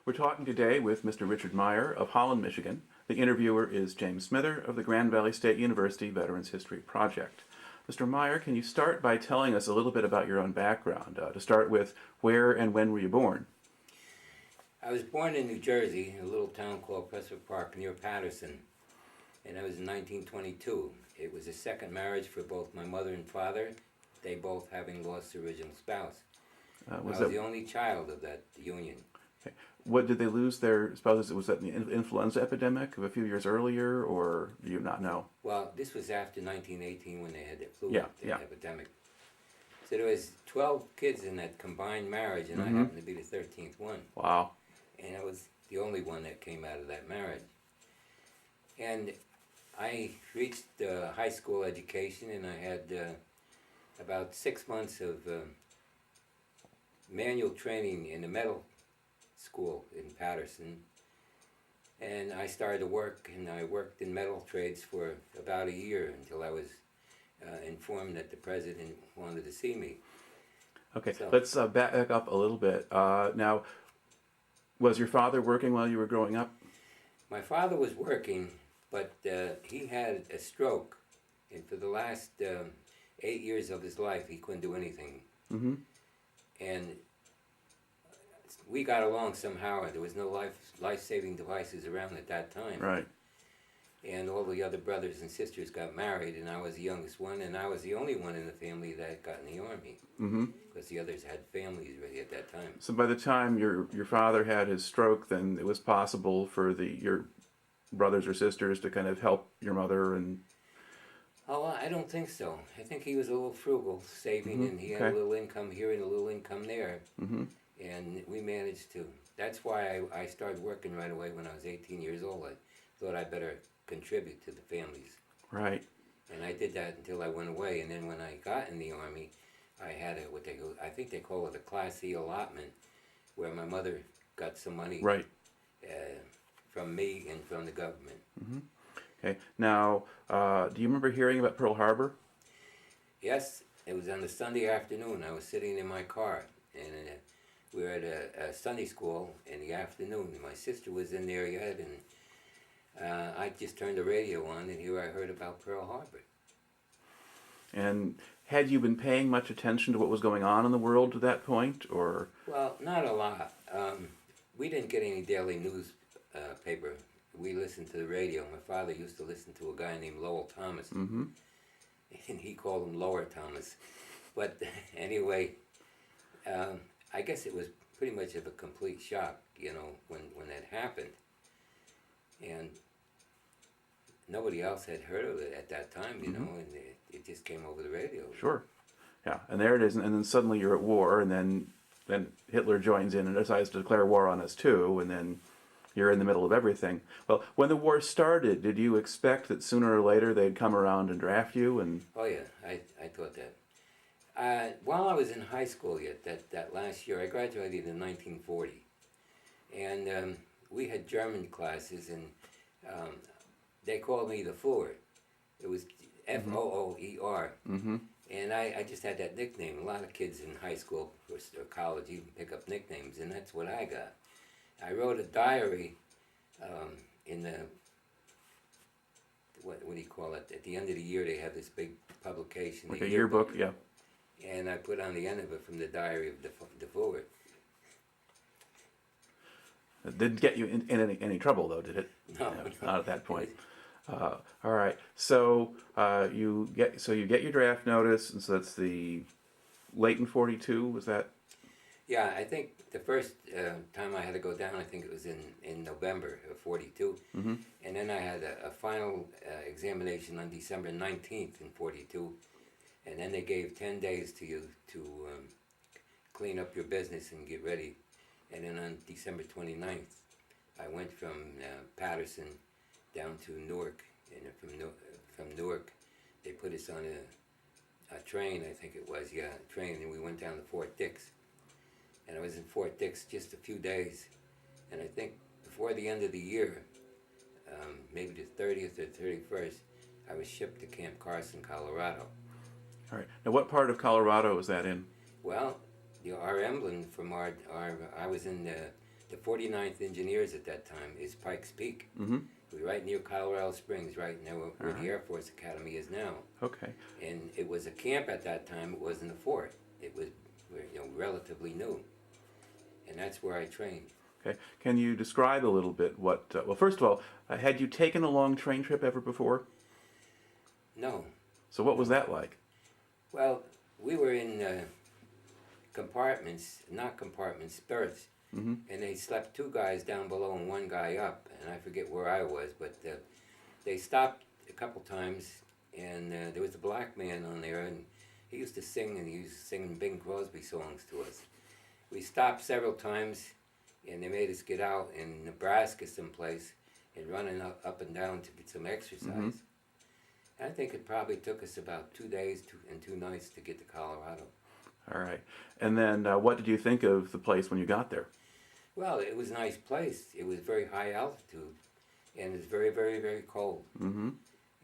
We're talking today with Mr. Richard Meyer of Holland, Michigan. The interviewer is James Smither of the Grand Valley State University Veterans History Project. Mr. Meyer, can you start by telling us a little bit about your own background? To start with, where and when were you born? I was born in New Jersey, in a little town called Prospect Park near Paterson, and that was in 1922. It was a second marriage for both my mother and father, they both having lost their original spouse. I was the only child of that union. Okay. What did they lose their spouses? Was that the influenza epidemic of a few years earlier, or do you not know? Well, this was after 1918 when they had the flu epidemic. So there was 12 kids in that combined marriage, and I happened to be the 13th one. Wow. And I was the only one that came out of that marriage. And I reached high school education, and I had about 6 months of manual training in the metal school in Paterson. And I started to work, and I worked in metal trades for about a year until I was informed that the president wanted to see me. Okay, so let's back up a little bit. Now, was your father working while you were growing up? My father was working, but he had a stroke, and for the last 8 years of his life, he couldn't do anything. And we got along somehow, and there was no life-saving devices around at that time. Right. And all the other brothers and sisters got married, and I was the youngest one, and I was the only one in the family that got in the Army. Because the others had families already at that time. So by the time your father had his stroke, then it was possible for your brothers or sisters to kind of help your mother and... Oh, I don't think so. I think he was a little frugal, saving, and he had a little income here and a little income there. And we managed to. That's why I started working right away when I was 18 years old. I thought I'd better contribute to the families. Right. And I did that until I went away. And then when I got in the Army, I had I think they call it a Class E allotment, where my mother got some money from me and from the government. Okay. Now, do you remember hearing about Pearl Harbor? Yes, it was on a Sunday afternoon. I was sitting in my car, and we were at a Sunday school in the afternoon. My sister was in there yet, and I just turned the radio on, and here I heard about Pearl Harbor. And had you been paying much attention to what was going on in the world to that point, or? Well, not a lot. We didn't get any daily newspaper. We listened to the radio. My father used to listen to a guy named Lowell Thomas, and he called him Lower Thomas. But anyway, I guess it was pretty much of a complete shock, when that happened. And nobody else had heard of it at that time, and it just came over the radio. Sure. Yeah, and there it is, and then suddenly you're at war, and then Hitler joins in and decides to declare war on us too, and then you're in the middle of everything. Well, when the war started, did you expect that sooner or later they'd come around and draft you? And oh yeah, I thought that. While I was in high school yet, that last year, I graduated in 1940, and we had German classes, and they called me the Fooer. It was F-O-O-E-R. And I just had that nickname. A lot of kids in high school or college even pick up nicknames, and that's what I got. I wrote a diary in the, what do you call it? At the end of the year, they have this big publication. Like a yearbook, yeah. And I put on the end of it from the diary of the Fooer. It didn't get you in any trouble, though, did it? No, not at that point. All right. So you get your draft notice, and so that's the late in 42. Was that? Yeah, I think the first time I had to go down, I think it was in November of 42, and then I had a final examination on December 19th in 42, and then they gave 10 days to you to clean up your business and get ready. And then on December 29th, I went from Paterson down to Newark, and from Newark, they put us on a train, I think it was, train, and we went down to Fort Dix. And I was in Fort Dix just a few days, and I think before the end of the year, maybe the 30th or 31st, I was shipped to Camp Carson, Colorado. All right. Now, what part of Colorado was that in? Well, our emblem from our I was in the 49th Engineers at that time is Pikes Peak. Mm-hmm. We're right near Colorado Springs, right now where the Air Force Academy is now. Okay. And it was a camp at that time. It wasn't a fort. It was, relatively new. And that's where I trained. Okay. Can you describe a little bit what? Well, first of all, had you taken a long train trip ever before? No. So what was that like? Well, we were in compartments, not compartments, berths. Mm-hmm. And they slept two guys down below and one guy up. And I forget where I was, but they stopped a couple times. And there was a black man on there, and he used to sing, and he used to sing Bing Crosby songs to us. We stopped several times, and they made us get out in Nebraska someplace and running up and down to get some exercise. Mm-hmm. I think it probably took us about 2 days and 2 nights to get to Colorado. All right. And then what did you think of the place when you got there? Well, it was a nice place. It was very high altitude, and it's very, very, very cold. Mm-hmm.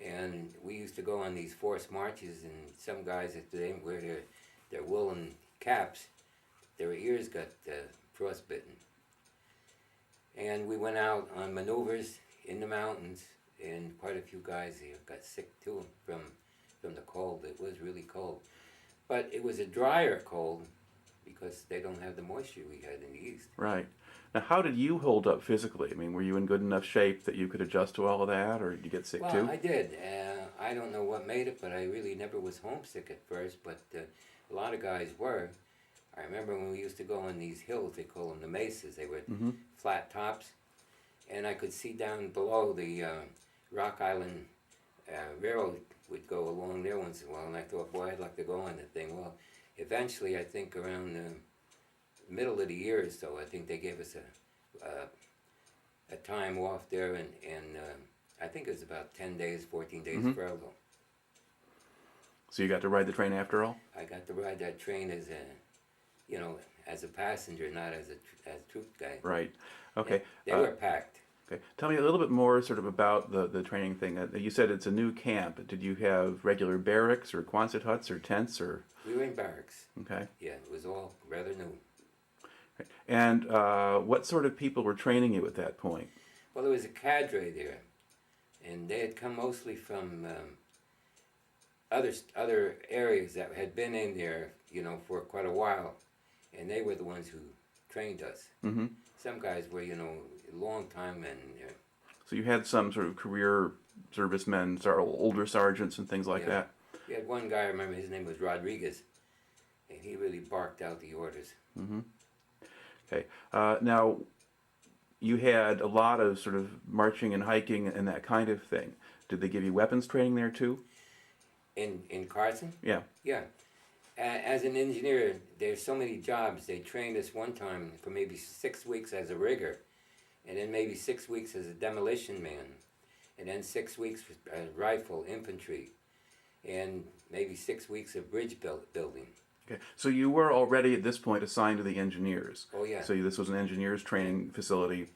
And we used to go on these forced marches, and some guys, if they didn't wear their woolen caps, their ears got frostbitten. And we went out on maneuvers in the mountains, and quite a few guys here got sick too from the cold. It was really cold. But it was a drier cold because they don't have the moisture we had in the east. Right. Now, how did you hold up physically? I mean, were you in good enough shape that you could adjust to all of that, or did you get sick too? Well, I did. I don't know what made it, but I really never was homesick at first, but a lot of guys were. I remember when we used to go on these hills, they call them the mesas. They were Mm-hmm. flat tops, and I could see down below the Rock Island Railroad would go along there once in a while, and I thought, boy, I'd like to go on that thing. Well, eventually, I think around the middle of the year or so, I think they gave us a time off there, and I think it was about 10 days, 14 days Mm-hmm. furlough. So you got to ride the train after all? I got to ride that train as a passenger, not as a troop guy. Right. Okay. They were packed. Okay. Tell me a little bit more sort of about the training thing. You said it's a new camp. Did you have regular barracks or Quonset huts or tents or? We were in barracks. Okay. Yeah, it was all rather new. And what sort of people were training you at that point? Well, there was a cadre there, and they had come mostly from other areas that had been in there, for quite a while, and they were the ones who trained us. Mm-hmm. Some guys were, a long time, and So you had some sort of career servicemen, older sergeants and things like Yeah. that? we had one guy, I remember his name was Rodriguez, and he really barked out the orders. Mm-hmm. Okay. Now, you had a lot of sort of marching and hiking and that kind of thing. Did they give you weapons training there too? In Carson? Yeah. Yeah. As an engineer, there's so many jobs. They trained us one time for maybe 6 weeks as a rigger, and then maybe 6 weeks as a demolition man, and then 6 weeks for rifle infantry, and maybe 6 weeks of bridge building. Okay. So you were already at this point assigned to the engineers. Oh yeah. So this was an engineers training facility.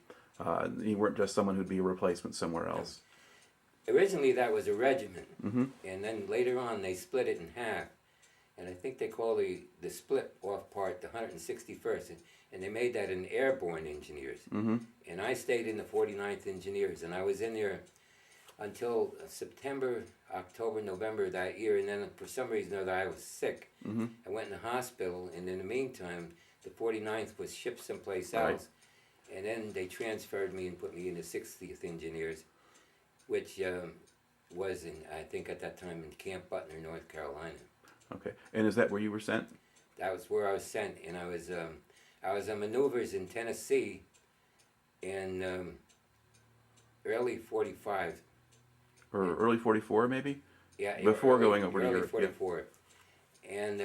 You weren't just someone who'd be a replacement somewhere else. Originally that was a regiment, Mm-hmm. and then later on they split it in half, and I think they call the split off part the 161st, and they made that an airborne engineers. Mm-hmm. And I stayed in the 49th Engineers, and I was in there until September, October, November that year, and then for some reason or other I was sick. Mm-hmm. I went in the hospital, and in the meantime, the 49th was shipped someplace Right. else, and then they transferred me and put me in the 60th Engineers, which was in, I think at that time, in Camp Butner, North Carolina. Okay. And is that where you were sent? That was where I was sent, and I was on maneuvers in Tennessee in early 45. Or early 44 maybe? Yeah, Before early, going over to early Europe, 44. And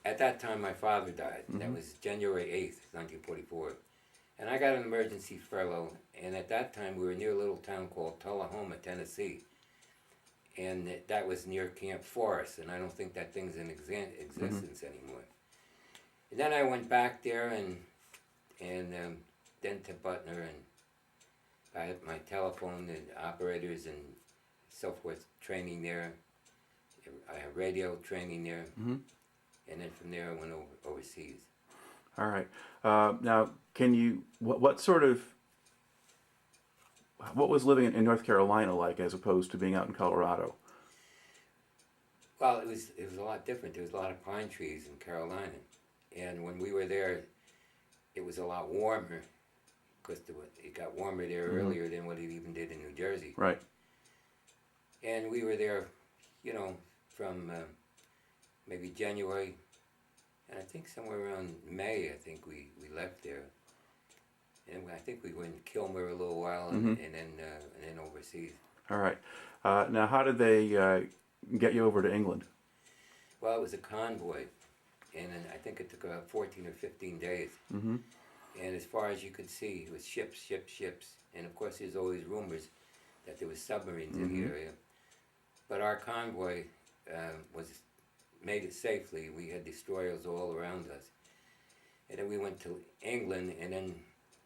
at that time, my father died. Mm-hmm. That was January 8th, 1944. And I got an emergency furlough, and at that time, we were near a little town called Tullahoma, Tennessee. And that was near Camp Forest, and I don't think that thing's in existence anymore. And then I went back there, and then to Butner, and I had my telephone and operators and so forth training there. I had radio training there, Mm-hmm. and then from there I went overseas. All right. Now, can you what sort of what was living in North Carolina like as opposed to being out in Colorado? Well, it was a lot different. There was a lot of pine trees in Carolina, and when we were there, it was a lot warmer because it got warmer there earlier than what it even did in New Jersey. Right. And we were there, from maybe January, and I think somewhere around May. I think we left there, and I think we went in Kilmer a little while, and then overseas. All right. Now, how did they get you over to England? Well, it was a convoy, and then I think it took about 14 or 15 days. Mm-hmm. And as far as you could see, it was ships, ships, ships. And of course, there's always rumors that there was submarines in the area. But our convoy made it safely. We had destroyers all around us. And then we went to England, and then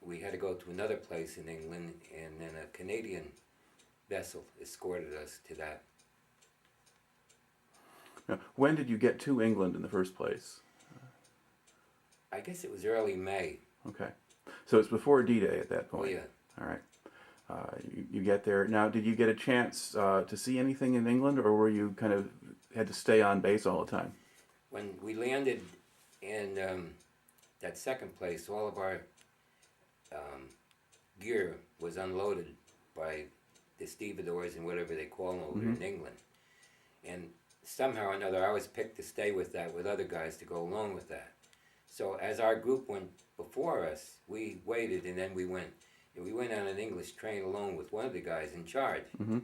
we had to go to another place in England, and then a Canadian vessel escorted us to that. Now, when did you get to England in the first place? I guess it was early May. Okay. So it's before D-Day at that Oh, point. yeah. All right. You get there. Now, did you get a chance to see anything in England, or were you kind of had to stay on base all the time? When we landed in that second place, all of our gear was unloaded by the stevedores and whatever they call them over in England. And somehow or another, I was picked to stay with that with other guys to go along with that. So as our group went before us, we waited, and then we went. And we went on an English train alone with one of the guys in charge. Mm-hmm.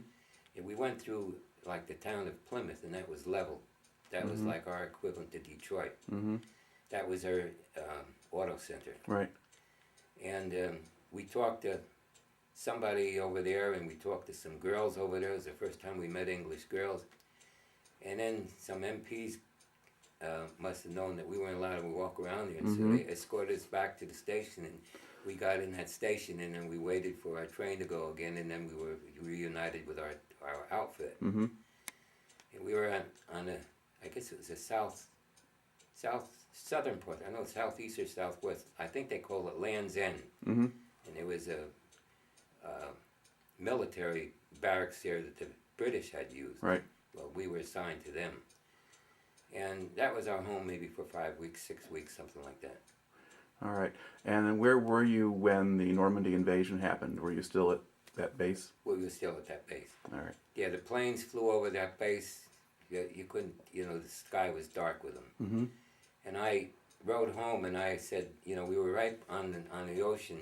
And we went through like the town of Plymouth, and that was level. That was like our equivalent to Detroit. Mm-hmm. That was our auto center. Right. And we talked to somebody over there, and we talked to some girls over there. It was the first time we met English girls. And then some MPs must have known that we weren't allowed to walk around there, and so they escorted us back to the station, and we got in that station, and then we waited for our train to go again, and then we were reunited with our outfit. Mm-hmm. And we were on a, I guess it was a southern part. I know southeast or southwest. I think they call it Land's End. Mm-hmm. And it was a military barracks there that the British had used. Right. Well, we were assigned to them. And that was our home maybe for 5 weeks, 6 weeks, something like that. All right. And then where were you when the Normandy invasion happened? Were you still at that base? We were still at that base. All right. Yeah, the planes flew over that base. You couldn't, the sky was dark with them. Mm-hmm. And I rode home, and I said, we were right on the ocean.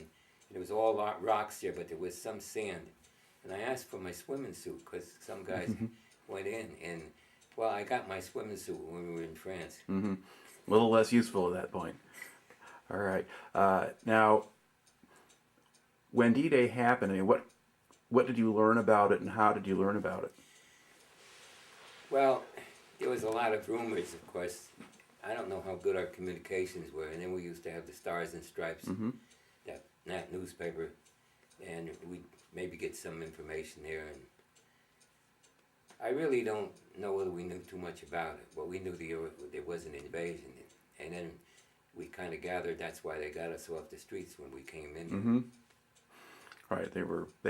And it was all rocks there, but there was some sand. And I asked for my swimming suit because some guys went in. And, well, I got my swimming suit when we were in France. Mm-hmm. A little less useful at that point. All right. Now, when D-Day happened, I mean, what did you learn about it, and how did you learn about it? Well, there was a lot of rumors, of course. I don't know how good our communications were. And then we used to have the Stars and Stripes, that newspaper, and we'd maybe get some information there. And I really don't know whether we knew too much about it, but we knew there was an invasion. And then we kind of gathered that's why they got us off the streets when we came in. Mm-hmm. Right, they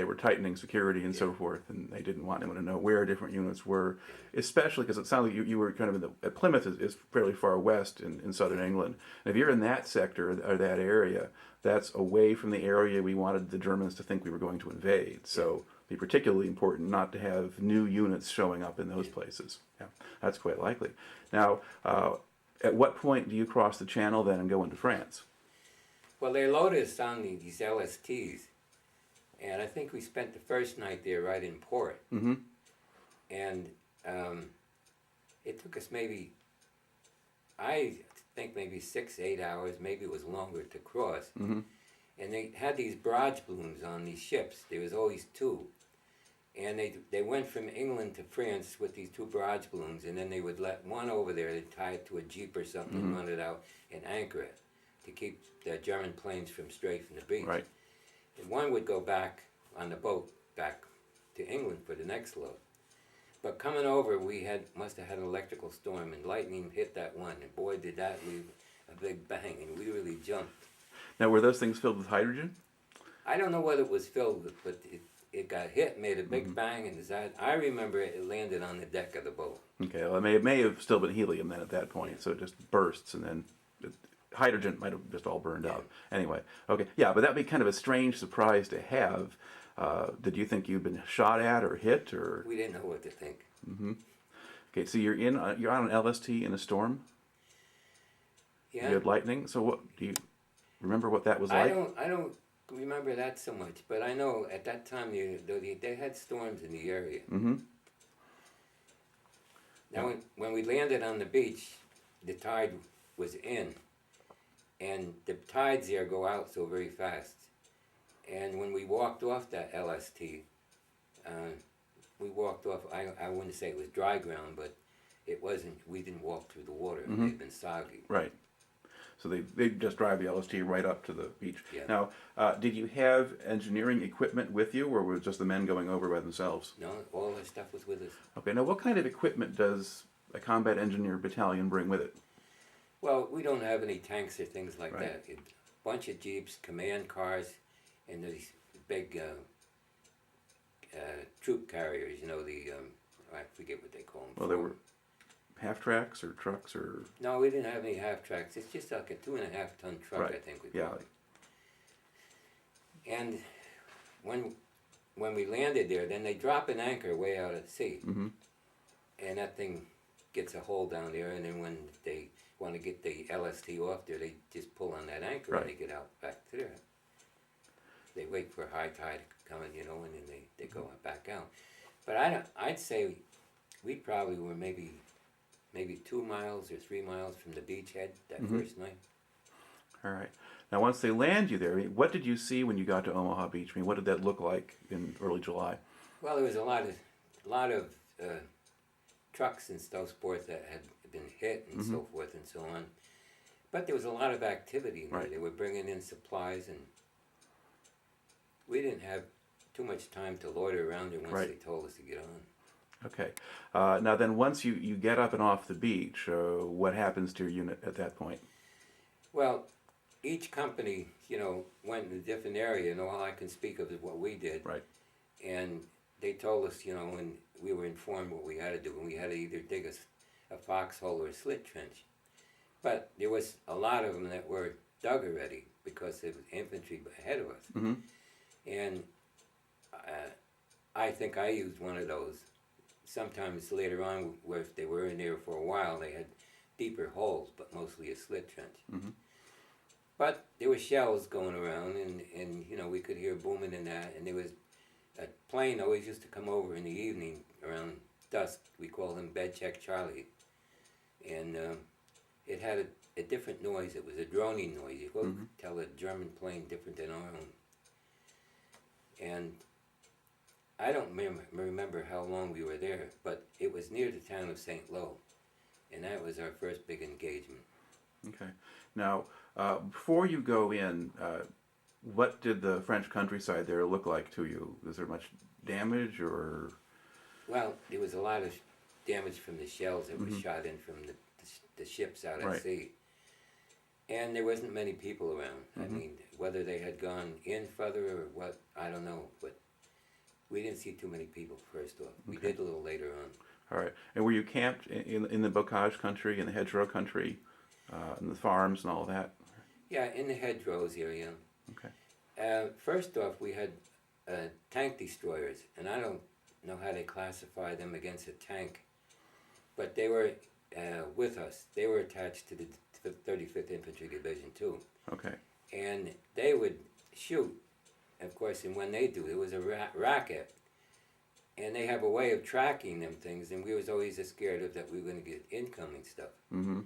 were tightening security and so forth, and they didn't want anyone to know where different units were, especially because it sounded like you were kind of Plymouth is fairly far west in southern England. And if you're in that sector or that area, that's away from the area we wanted the Germans to think we were going to invade. So it'd be particularly important not to have new units showing up in those places. Yeah, that's quite likely. Now, at what point do you cross the channel then and go into France? Well, they loaded us on these LSTs. And I think we spent the first night there right in port. Mm-hmm. And it took us maybe 6, 8 hours, maybe it was longer to cross. Mm-hmm. And they had these barrage balloons on these ships. There was always two. And they went from England to France with these two barrage balloons, and then they would let one over there, they'd tie it to a jeep or something and run it out and anchor it to keep the German planes from straying from the beach. Right. And one would go back on the boat back to England for the next load. But coming over, we must have had an electrical storm, and lightning hit that one. And boy, did that a big bang, and we really jumped. Now, were those things filled with hydrogen? I don't know what it was filled with, but it got hit, made a big bang, and I remember it landed on the deck of the boat. Okay, well, it may have still been helium then at that point, Yeah. so it just bursts and then hydrogen might have just all burned Yeah. out. Anyway, okay, yeah, but that'd be kind of a strange surprise to have. Did you think you'd been shot at or hit or? We didn't know what to think. Okay, so you're on an LST in a storm. Yeah. You had lightning. So what do you remember what that was I like? don't remember that so much, but I know at that time they had storms in the area. Mm-hmm. Now, when we landed on the beach, the tide was in, and the tides there go out so very fast. And when we walked off that LST, we walked off, I wouldn't say it was dry ground, but it wasn't, we didn't walk through the water. It had been soggy. Right. So they just drive the LST right up to the beach. Yeah. Now, did you have engineering equipment with you, or were just the men going over by themselves? No, all our stuff was with us. Okay. Now, what kind of equipment does a combat engineer battalion bring with it? Well, we don't have any tanks or things like Right. that. A bunch of jeeps, command cars, and these big troop carriers. You know, I forget what they call them. Well, there were half tracks or trucks or No, we didn't have any half tracks. It's just like a 2.5-ton truck, Right. I think we yeah. call it. And when we landed there, then they drop an anchor way out at sea, Mm-hmm. and that thing gets a hole down there. And then when they want to get the LST off there, they just pull on that anchor Right. and they get out back to there. They wait for high tide coming, you know, and then they go back out. But I'd say we probably were maybe 2 miles or 3 miles from the beachhead that first night. All right. Now, once they land you there, I mean, what did you see when you got to Omaha Beach? I mean, what did that look like in early July? Well, there was a lot of trucks and so forth that had been hit and so forth and so on. But there was a lot of activity in there. Right. They were bringing in supplies, and we didn't have too much time to loiter around there once Right. they told us to get on. Okay. Now, then, once you get up and off the beach, what happens to your unit at that point? Well, each company, you know, went in a different area, and all I can speak of is what we did. Right. And they told us, you know, when we were informed what we had to do, and we had to either dig a foxhole or a slit trench. But there was a lot of them that were dug already because there was infantry ahead of us. Mm-hmm. And I think I used one of those. Sometimes later on, where if they were in there for a while, they had deeper holes, but mostly a slit trench. Mm-hmm. But there were shells going around, and you know, we could hear booming in that, and there was a plane always used to come over in the evening around dusk. We called him Bed Check Charlie, and it had a different noise. It was a droning noise. You could tell a German plane different than our own. And I don't remember how long we were there, but it was near the town of St. Lo, and that was our first big engagement. Okay. Now, before you go in, what did the French countryside there look like to you? Was there much damage or? Well, there was a lot of damage from the shells that were shot in from the ships out at Right. sea. And there wasn't many people around. I mean, whether they had gone in further or what, I don't know. But we didn't see too many people first off. We did a little later on. All right. And were you camped in the bocage country, in the hedgerow country, in the farms and all of that? Yeah, in the hedgerows area. Okay. First off, we had tank destroyers, and I don't know how they classify them against a tank, but they were with us. They were attached to the 35th Infantry Division too, Okay. and they would shoot, of course, and when they do, it was a racket, and they have a way of tracking them things, and we was always scared of that we were going to get incoming stuff. Mm-hmm.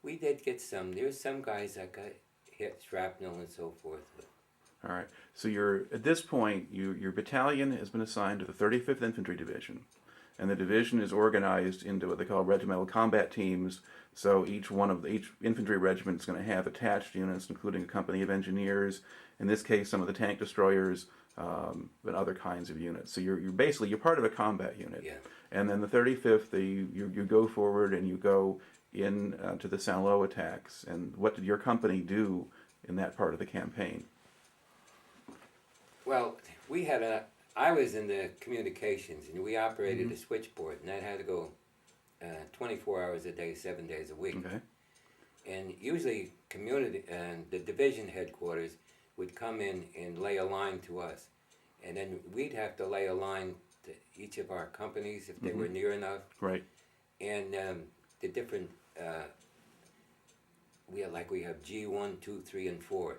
We did get some. There's some guys that got hit, shrapnel and so forth. But All right. So you're at this point, your battalion has been assigned to the 35th Infantry Division, and the division is organized into what they call regimental combat teams. So each infantry regiment is going to have attached units, including a company of engineers. In this case, some of the tank destroyers, and other kinds of units. So you're part of a combat unit. yeah. And then the 35th, you go forward and you go in to the Saint-Lô attacks, and what did your company do in that part of the campaign? Well, I was in the communications, and we operated a switchboard, and that had to go 24 hours a day, 7 days a week. Okay. And usually the division headquarters would come in and lay a line to us. And then we'd have to lay a line to each of our companies if they were near enough. Right. And the different, we have G1, 2, 3, and 4.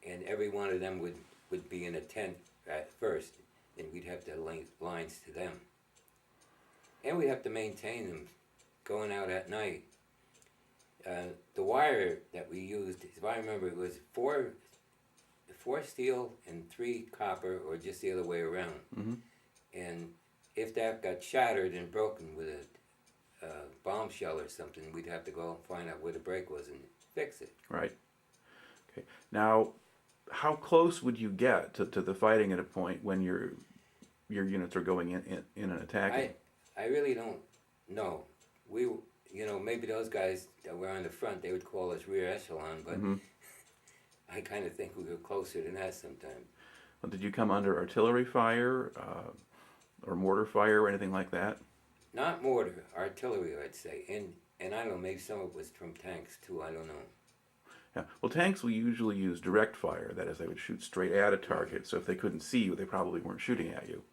And every one of them would be in a tent at first, and we'd have to lay lines to them. And we'd have to maintain them going out at night. The wire that we used, if I remember, it was four steel and 3 copper, or just the other way around. And if that got shattered and broken with a bombshell or something, we'd have to go and find out where the break was and fix it. Right. Okay. Now, how close would you get to the fighting at a point when your units are going in and attacking? I really don't know. Maybe those guys that were on the front, they would call us rear echelon, but I kind of think we were closer than that sometimes. Well, did you come under artillery fire or mortar fire or anything like that? Not mortar, artillery, I'd say. And I don't know, maybe some of it was from tanks too, I don't know. Yeah. Well, tanks will usually use direct fire. That is, they would shoot straight at a target. So if they couldn't see you, they probably weren't shooting at you.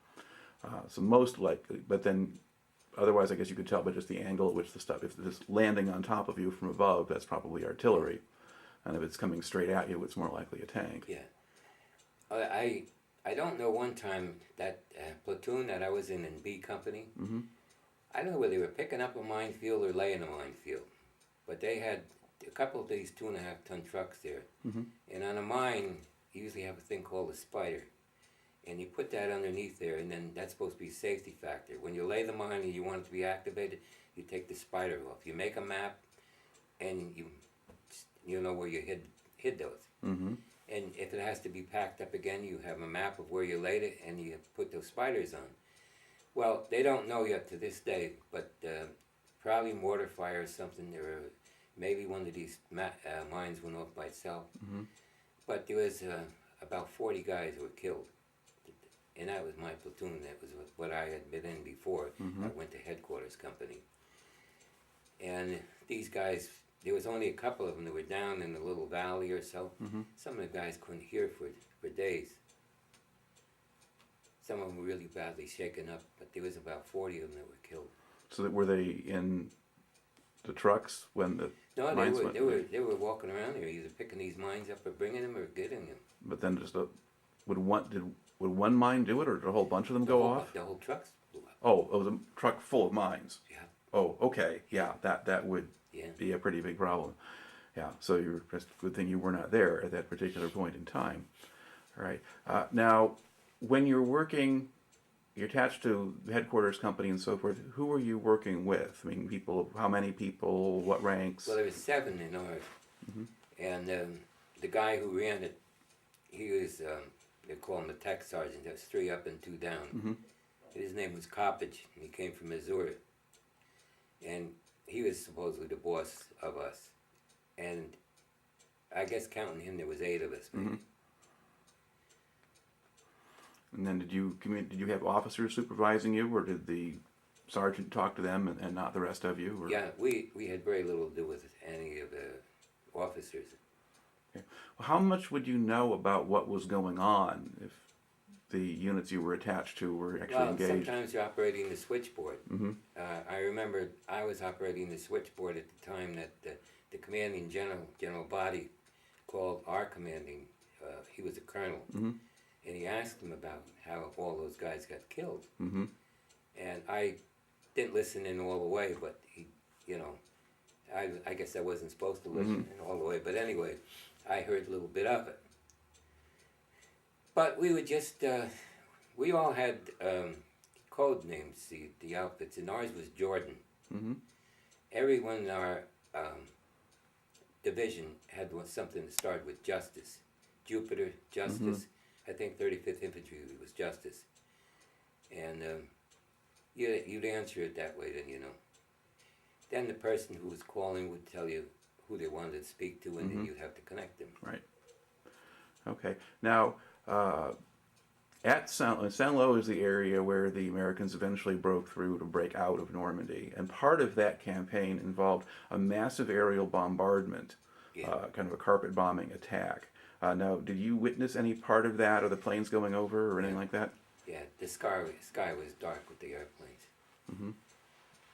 So most likely, but then otherwise, I guess you could tell by just the angle at which the stuff, if it's landing on top of you from above, that's probably artillery. And if it's coming straight at you, it's more likely a tank. Yeah. I don't know, one time that platoon that I was in B Company, I don't know whether they were picking up a minefield or laying a minefield, but they had a couple of these 2.5-ton trucks there. And on a mine, you usually have a thing called a spider. And you put that underneath there, and then that's supposed to be a safety factor. When you lay the mine and you want it to be activated, you take the spider off. You make a map, and you know where you hid those. And if it has to be packed up again, you have a map of where you laid it, and you put those spiders on. Well, they don't know yet to this day, but probably mortar fire or something, or maybe one of these mines went off by itself. But there was about 40 guys who were killed. And that was my platoon. That was what I had been in before. I went to headquarters company. And these guys, there was only a couple of them that were down in a little valley or so. Some of the guys couldn't hear for days. Some of them were really badly shaken up, but there was about 40 of them that were killed. So were they in the trucks when the mines went? They were walking around there, either picking these mines up or bringing them or getting them. But then would one mine do it, or did a whole bunch of them go off? The whole trucks blew up. Oh, it was a truck full of mines. Yeah. Oh, okay. Yeah, that would be a pretty big problem. Yeah, so it's a good thing you were not there at that particular point in time. All right. Now, when you're working, you're attached to the headquarters company and so forth, who were you working with? I mean, how many people, what ranks? Well, there was 7 in ours. And the guy who ran it, he was... they call him a tech sergeant. That's 3 up and 2 down. His name was Coppage, and he came from Missouri. And he was supposedly the boss of us. And I guess counting him, there was 8 of us, maybe. And then did you have officers supervising you, or did the sergeant talk to them and not the rest of you? Or? Yeah, we had very little to do with any of the officers. Okay. Well, how much would you know about what was going on if the units you were attached to were actually engaged? Sometimes you're operating the switchboard. I remember I was operating the switchboard at the time that the commanding general body called our commanding, he was a colonel, and he asked him about how all those guys got killed. And I didn't listen in all the way, but he, I guess I wasn't supposed to listen in all the way, but anyway, I heard a little bit of it. But we would just, we all had code names, the outfits, and ours was Jordan. Everyone in our division had something that started with Justice. Jupiter, Justice. I think 35th Infantry was Justice. And you'd answer it that way then, then the person who was calling would tell you who they wanted to speak to, and then you'd have to connect them. Right. Okay. Now, at Saint-Lô is the area where the Americans eventually broke through to break out of Normandy, and part of that campaign involved a massive aerial bombardment, Yeah. kind of a carpet bombing attack. Now, did you witness any part of that, or the planes going over, or anything like that? Yeah, the sky was dark with the airplanes.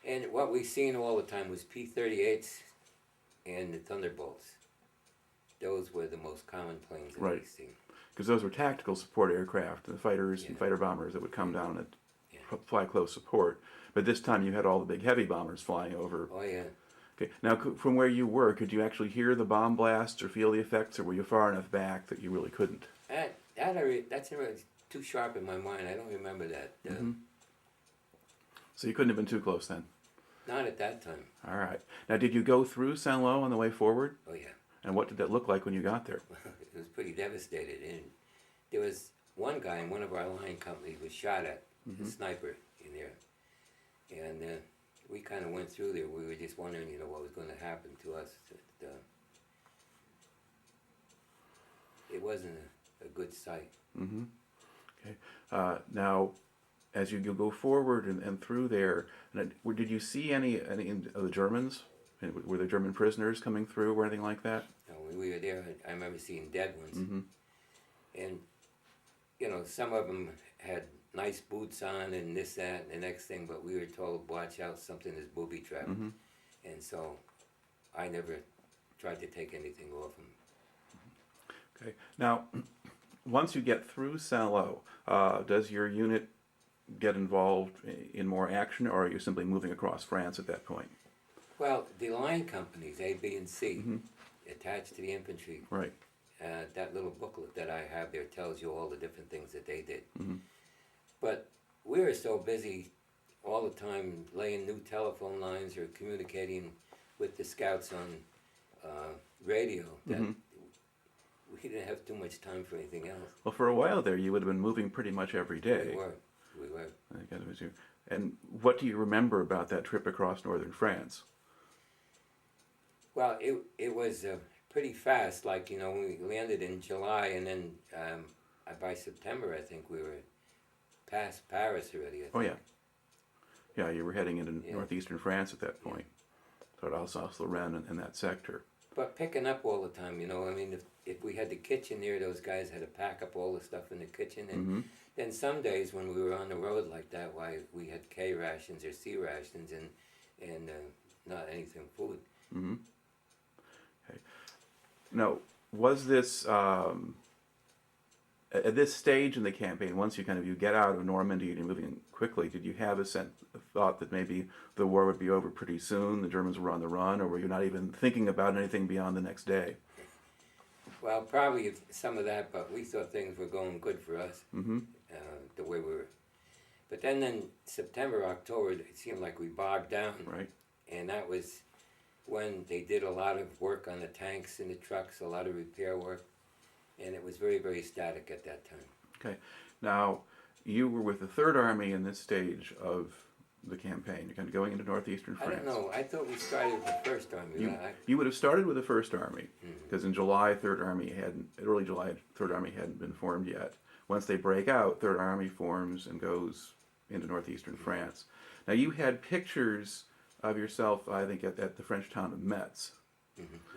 And what we seen all the time was P-38s and the Thunderbolts. Those were the most common planes that we Right. seen. Because those were tactical support aircraft, the fighters and Yeah. fighter bombers that would come down and Yeah. fly close support. But this time you had all the big heavy bombers flying over. Oh yeah. Okay. Now, from where you were, could you actually hear the bomb blasts or feel the effects, or were you far enough back that you really couldn't? That's really too sharp in my mind. I don't remember that. So you couldn't have been too close then. Not at that time. All right. Now, did you go through Saint-Lô on the way forward? Oh yeah. And what did that look like when you got there? It was pretty devastated. And there was one guy in one of our line companies was shot at, a sniper in there. And we kind of went through there. We were just wondering, what was going to happen to us. It wasn't a good sight. Okay. Now, as you go forward and through there, did you see any of the Germans? Were there German prisoners coming through or anything like that? When we were there, I remember seeing dead ones. And, some of them had nice boots on and this, that, and the next thing, but we were told, watch out, something is booby-trapped. And so I never tried to take anything off them. Okay. Now, once you get through Saint-Lô, does your unit get involved in more action, or are you simply moving across France at that point? Well, the line companies, A, B, and C, attached to the infantry, Right. that little booklet that I have there tells you all the different things that they did. But we were so busy all the time laying new telephone lines or communicating with the scouts on radio that we didn't have too much time for anything else. Well, for a while there, you would have been moving pretty much every day. We were. I think that was you. And what do you remember about that trip across northern France? Well, it was pretty fast. Like, we landed in July, and then by September, I think we were past Paris already. I think. Oh, yeah. Yeah, you were heading into northeastern France at that point. So Alsace-Lorraine and that sector. But picking up all the time, if we had the kitchen there, those guys had to pack up all the stuff in the kitchen. And then some days when we were on the road like that, why we had K rations or C rations and not anything food. Okay. Now, was this at this stage in the campaign, once you get out of Normandy and you're moving quickly, did you have a thought that maybe the war would be over pretty soon, the Germans were on the run, or were you not even thinking about anything beyond the next day? Well, probably some of that, but we thought things were going good for us, the way we were. But then in September, October, it seemed like we bogged down. Right. And that was when they did a lot of work on the tanks and the trucks, a lot of repair work. And it was very, very static at that time. Okay. Now, you were with the Third Army in this stage of the campaign. You're going into northeastern France. I don't know. I thought we started with the First Army. You would have started with the First Army, because in July, early July, Third Army hadn't been formed yet. Once they break out, Third Army forms and goes into northeastern France. Now, you had pictures of yourself, I think, at the French town of Metz.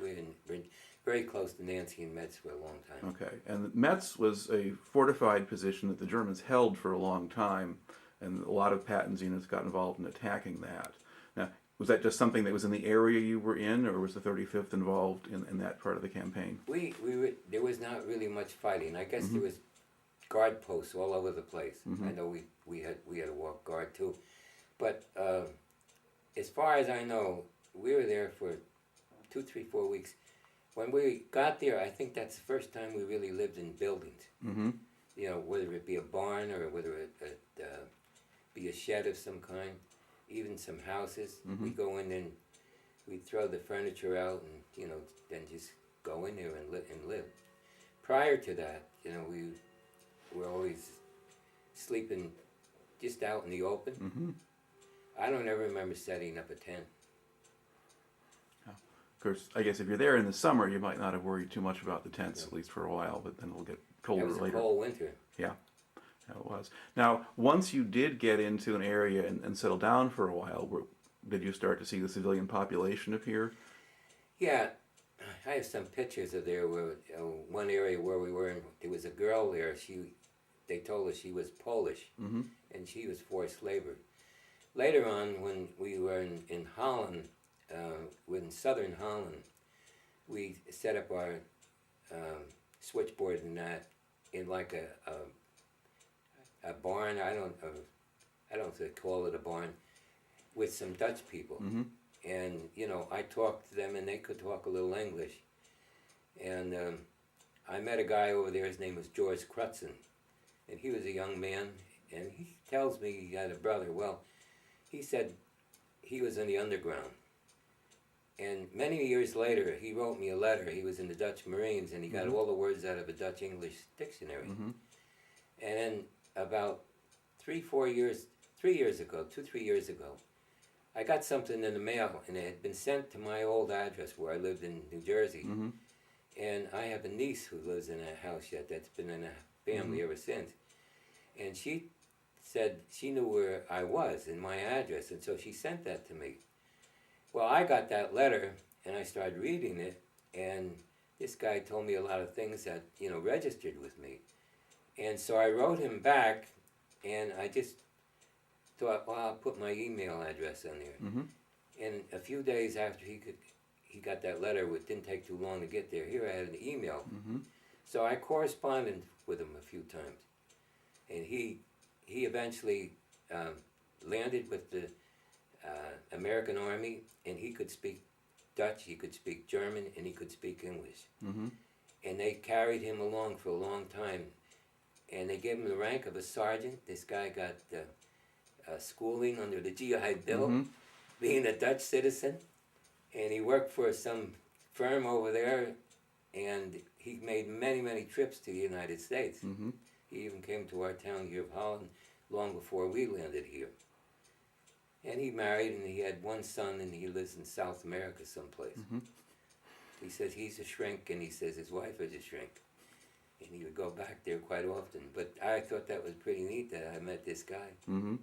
We've been very close to Nancy and Metz for a long time. Okay, and Metz was a fortified position that the Germans held for a long time, and a lot of Patton's units got involved in attacking that. Now, was that just something that was in the area you were in, or was the 35th involved in that part of the campaign? There was not really much fighting. I guess there was guard posts all over the place. I know we had to walk guard too, but as far as I know, we were there for 2, 3, 4 weeks. When we got there, I think that's the first time we really lived in buildings. Whether it be a barn or whether it be a shed of some kind, even some houses. We go in and we throw the furniture out and then just go in there and live. Prior to that, we were always sleeping just out in the open. I don't ever remember setting up a tent. Of course, I guess if you're there in the summer, you might not have worried too much about the tents, Yeah. at least for a while, but then it'll get It colder was a later. cold winter. Yeah, it was. Now, once you did get into an area and settle down for a while, did you start to see the civilian population appear? Yeah, I have some pictures of there where one area where we were. There was a girl there. They told us she was Polish, Mm-hmm. and she was forced labor. Later on, when we were in Holland, in southern Holland, we set up our switchboard in that in like a barn. I don't know if they call it a barn, with some Dutch people. Mm-hmm. And I talked to them, and they could talk a little English. And I met a guy over there. His name was George Crutzen, and he was a young man. And he tells me he had a brother. Well, he said he was in the underground. And many years later, he wrote me a letter. He was in the Dutch Marines, and he got all the words out of a Dutch-English dictionary. Mm-hmm. And then about 3 years ago, I got something in the mail, and it had been sent to my old address where I lived in New Jersey. Mm-hmm. And I have a niece who lives in a house yet that's been in a family ever since. And she said she knew where I was and my address, and so she sent that to me. Well, I got that letter, and I started reading it, and this guy told me a lot of things that, registered with me. And so I wrote him back, and I just thought, well, I'll put my email address on there. Mm-hmm. And a few days after he got that letter, it didn't take too long to get there. Here I had an email. Mm-hmm. So I corresponded with him a few times. And he eventually landed with the American Army, and he could speak Dutch, he could speak German, and he could speak English. Mm-hmm. And they carried him along for a long time. And they gave him the rank of a sergeant. This guy got schooling under the GI Bill, Mm-hmm. being a Dutch citizen. And he worked for some firm over there, and he made many, many trips to the United States. Mm-hmm. He even came to our town here of Holland long before we landed here. And he married, and he had one son, and he lives in South America someplace. Mm-hmm. He says he's a shrink, and he says his wife is a shrink. And he would go back there quite often. But I thought that was pretty neat that I met this guy. Mm-hmm.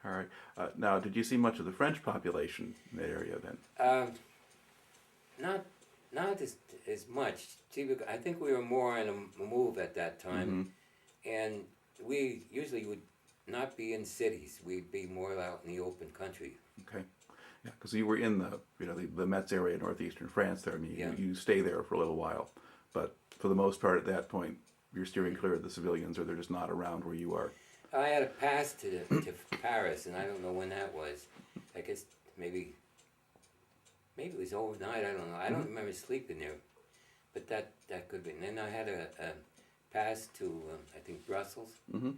All right. Now, did you see much of the French population in that area then? Not as much. See, I think we were more in a move at that time. Mm-hmm. And we usually would not be in cities. We'd be more out in the open country. Okay. Yeah, because you were in the Metz area, northeastern France. There, I mean, Yeah. you stay there for a little while, but for the most part, at that point, you're steering clear of the civilians, or they're just not around where you are. I had a pass to Paris, and I don't know when that was. I guess maybe it was overnight. I don't know. I don't remember sleeping there, but that could be. And then I had a pass to I think Brussels. Mm-hmm.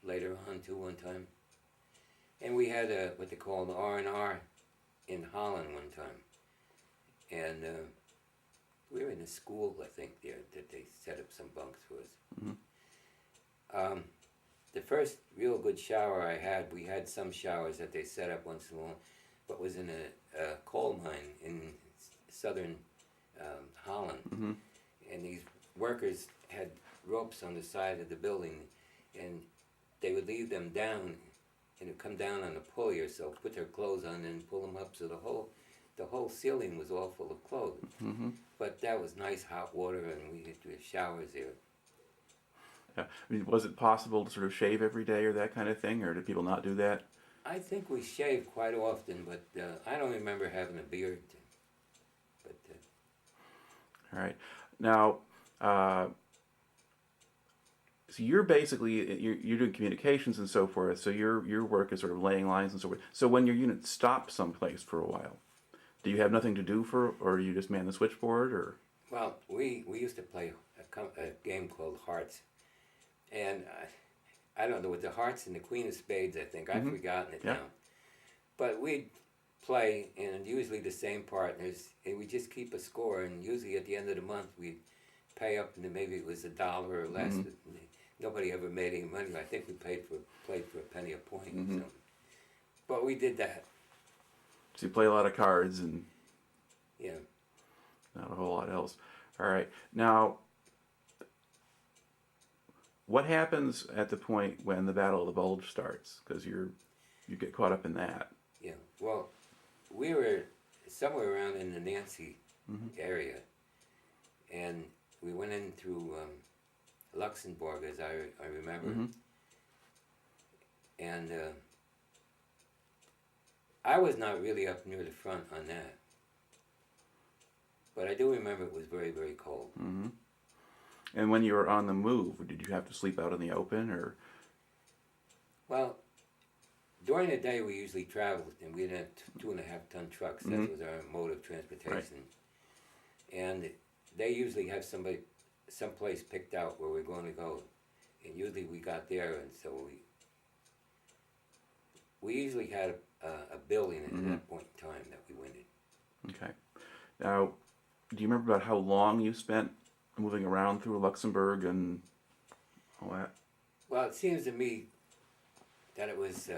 Later on too, one time. And we had what they call the R&R in Holland one time. And we were in a school, I think, there, that they set up some bunks for us. Mm-hmm. The first real good shower I had, we had some showers that they set up once in a while, but was in a coal mine in southern Holland. Mm-hmm. And these workers had ropes on the side of the building, and they would leave them down, and it'd come down on a pulley or so, put their clothes on, and pull them up, so the whole ceiling was all full of clothes. Mm-hmm. But that was nice hot water, and we had to have showers there. Yeah. I mean, was it possible to sort of shave every day or that kind of thing, or did people not do that? I think we shaved quite often, but I don't remember having a beard. But All right. Now, so you're basically you're doing communications and so forth. So your work is sort of laying lines and so forth. So when your unit stops someplace for a while, do you have nothing to do or you just man the switchboard, or? well, we used to play a game called Hearts, and I don't know, with the Hearts and the Queen of Spades, I think. I've forgotten it Yeah. now. But we'd play, and usually the same partners, and we just keep a score, and usually at the end of the month we'd pay up, and maybe it was $1 or less. Nobody ever made any money. I think we played for a penny a point. So. But we did that. So you play a lot of cards and. Yeah. Not a whole lot else. All right. Now, what happens at the point when the Battle of the Bulge starts? Because you get caught up in that. Yeah. Well, we were somewhere around in the Nancy Mm-hmm. area, and we went in through Luxemburg, as I remember, Mm-hmm. and I was not really up near the front on that, but I do remember it was very, very cold. Mm-hmm. And when you were on the move, did you have to sleep out in the open, or? Well, during the day we usually traveled, and we had 2.5-ton trucks. That Mhm. was our mode of transportation. And they usually have someplace picked out where we're going to go, and usually we got there, and so we usually had a building at Mhm. that point in time that we went in. Okay. Now, do you remember about how long you spent moving around through Luxembourg and all that? Well, it seems to me that it was